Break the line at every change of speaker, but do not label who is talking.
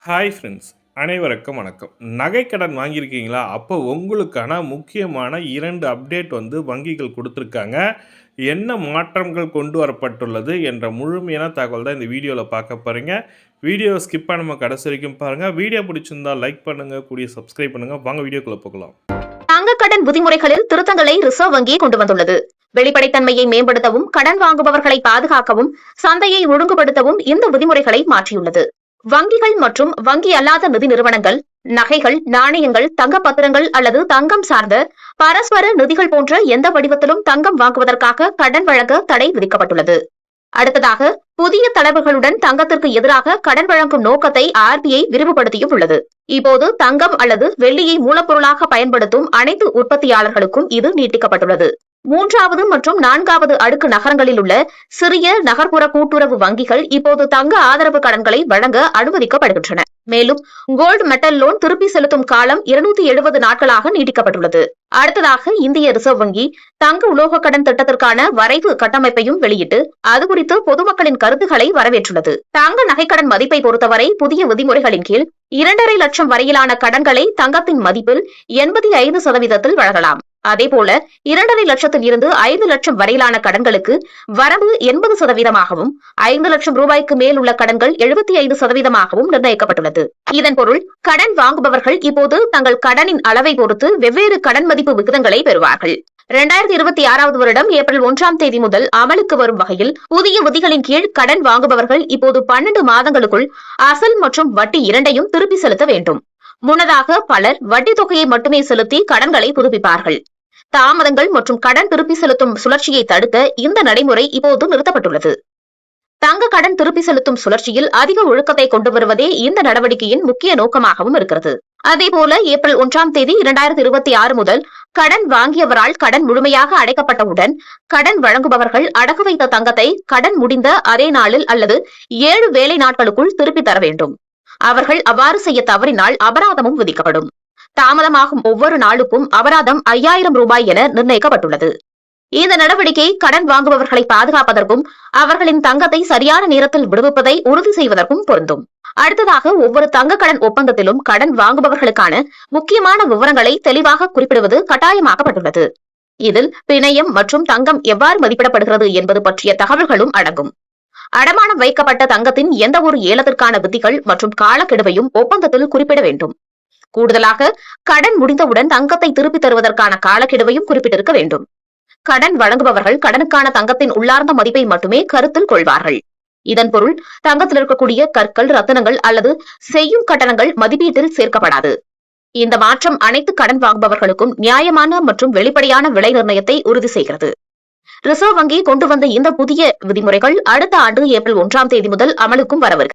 Hi friends, அனைவருக்கும் வணக்கம். நகைக்கடன் வாங்கியிருக்கீங்களா? அப்போ உங்களுக்கான முக்கியமான 2 அப்டேட் வங்கிகள் கொடுத்துருக்காங்க. என்ன மாற்றங்கள் கொண்டு வரப்பட்டுள்ளது என்ற முழுமையான தகவல் தான் இந்த வீடியோவில் பார்க்க போகிறீங்க. வீடியோவை ஸ்கிப் பண்ணாம கடைசி வரைக்கும் பாருங்கள். வீடியோ பிடிச்சிருந்தா லைக் பண்ணுங்கள், கூடிய சப்ஸ்கிரைப் பண்ணுங்கள். வாங்க வீடியோக்குள்ளே போகலாம்.
தங்கக்கடன் விதிமுறைகளில் திருத்தங்களை ரிசர்வ் வங்கி கொண்டு வந்துள்ளது. வெளிப்படைத்தன்மையை மேம்படுத்தவும், கடன் வாங்குபவர்களை பாதுகாக்கவும், சந்தையை ஒழுங்குபடுத்தவும் இந்த விதிமுறைகளை மாற்றியுள்ளது. வங்கிகள் மற்றும் வங்கி அல்லாத நிதி நிறுவனங்கள் நகைகள், நாணயங்கள், தங்க பத்திரங்கள் அல்லது தங்கம் சார்ந்த பரஸ்பர நிதிகள் போன்ற எந்த வடிவத்திலும் தங்கம் வாங்குவதற்காக கடன் வழங்க தடை விதிக்கப்பட்டுள்ளது. அடுத்ததாக, புதிய தளர்வுகளுடன் தங்கத்திற்கு எதிராக கடன் வழங்கும் நோக்கத்தை RBI விரிவுபடுத்தியும் உள்ளது. இப்போது தங்கம் அல்லது வெள்ளியை மூலப்பொருளாக பயன்படுத்தும் அனைத்து உற்பத்தியாளர்களுக்கும் இது நீட்டிக்கப்பட்டுள்ளது. 3வது மற்றும் 4வது அடுக்கு நகரங்களில் உள்ள சிறிய நகர்ப்புற கூட்டுறவு வங்கிகள் இப்போது தங்க ஆதரவு கடன்களை வழங்க அனுமதிக்கப்படுகின்றன. மேலும் கோல்டு மெட்டல் லோன் திருப்பி செலுத்தும் காலம் 270 நாட்களாக நீட்டிக்கப்பட்டுள்ளது. அடுத்ததாக, இந்திய ரிசர்வ் வங்கி தங்க உலோக கடன் திட்டத்திற்கான வரைவு கட்டமைப்பையும் வெளியிட்டு அது குறித்து பொதுமக்களின் கருத்துக்களை வரவேற்றுள்ளது. தங்க நகைக்கடன் மதிப்பை பொறுத்தவரை புதிய விதிமுறைகளின் கீழ் 2.5 லட்சம் வரையிலான கடன்களை தங்கத்தின் மதிப்பில் 85% வழங்கலாம். அதேபோல 2.5 லட்சத்தில் இருந்து 5 லட்சம் வரையிலான கடன்களுக்கு வரம்பு 80%ஆகவும், 5 லட்சம் ரூபாய்க்கு மேல் உள்ள கடன்கள் 75%ஆகவும் நிர்ணயிக்கப்பட்டுள்ளது. இதன் பொருள், கடன் வாங்குபவர்கள் இப்போது தங்கள் கடனின் அளவை பொறுத்து வெவ்வேறு கடன் மதிப்பு விகிதங்களை பெறுவார்கள். 2026வது வருடம் ஏப்ரல் 1ஆம் தேதி முதல் அமலுக்கு வரும் வகையில் புதிய விதிகளின் கீழ் கடன் வாங்குபவர்கள் இப்போது 12 மாதங்களுக்குள் அசல் மற்றும் வட்டி இரண்டையும் திருப்பி செலுத்த வேண்டும். முன்னதாக பலர் வட்டி தொகையை மட்டுமே செலுத்தி கடன்களை புதுப்பிப்பார்கள். தாமதங்கள் மற்றும் கடன் திருப்பி செலுத்தும் சுழற்சியை தடுக்க இந்த நடைமுறை இப்போது நிறுத்தப்பட்டுள்ளது. தங்க கடன் திருப்பி செலுத்தும் சுழற்சியில் அதிக ஒழுக்கத்தை கொண்டு வருவதே இந்த நடவடிக்கையின் முக்கிய நோக்கமாகவும் இருக்கிறது. அதேபோல ஏப்ரல் 1ஆம் தேதி 2026 முதல் கடன் வாங்கியவரால் கடன் முழுமையாக அடைக்கப்பட்டவுடன் கடன் வழங்குபவர்கள் அடகு வைத்த தங்கத்தை கடன் முடிந்த அதே நாளில் அல்லது 7 வேலை நாட்களுக்குள் திருப்பி தர வேண்டும். அவர்கள் அவ்வாறு செய்ய தவறினால் அபராதமும் விதிக்கப்படும். தாமதமாகும் ஒவ்வொரு நாளுக்கும் அபராதம் 5000 ரூபாய் என நிர்ணயிக்கப்பட்டுள்ளது. இந்த நடவடிக்கை கடன் வாங்குபவர்களை பாதுகாப்பதற்கும் அவர்களின் தங்கத்தை சரியான நேரத்தில் விடுவிப்பதை உறுதி செய்வதற்கும் பொருந்தும். அடுத்ததாக, ஒவ்வொரு தங்க கடன் ஒப்பந்தத்திலும் கடன் வாங்குபவர்களுக்கான முக்கியமான விவரங்களை தெளிவாக குறிப்பிடுவது கட்டாயமாக்கப்பட்டுள்ளது. இதில் பிணையம் மற்றும் தங்கம் எவ்வாறு மதிப்பிடப்படுகிறது என்பது பற்றிய தகவல்களும் அடங்கும். அடமானம் வைக்கப்பட்ட தங்கத்தின் எந்த ஒரு ஏலத்திற்கான விதிகள் மற்றும் காலக்கெடுவையும் ஒப்பந்தத்தில் குறிப்பிட வேண்டும். கூடுதலாக, கடன் முடிந்தவுடன் தங்கத்தை திருப்பி தருவதற்கான காலக்கெடுவையும் குறிப்பிட்டிருக்க வேண்டும். கடன் வழங்குபவர்கள் கடனுக்கான தங்கத்தின் உள்ளார்ந்த மதிப்பை மட்டுமே கருத்தில் கொள்வார்கள். இதன் பொருள், தங்கத்தில் இருக்கக்கூடிய கற்கள், ரத்தினங்கள் அல்லது செய்யும் கட்டணங்கள் மதிப்பீட்டில் சேர்க்கப்படாது. இந்த மாற்றம் அனைத்து கடன் வாங்குபவர்களுக்கும் நியாயமான மற்றும் வெளிப்படையான விலை நிர்ணயத்தை உறுதி செய்கிறது. ரிசர்வ் வங்கி கொண்டு வந்த இந்த புதிய விதிமுறைகள் அடுத்த ஆண்டு ஏப்ரல் 1ஆம் தேதி முதல் அமலுக்கும் வரவிருக்கிறது.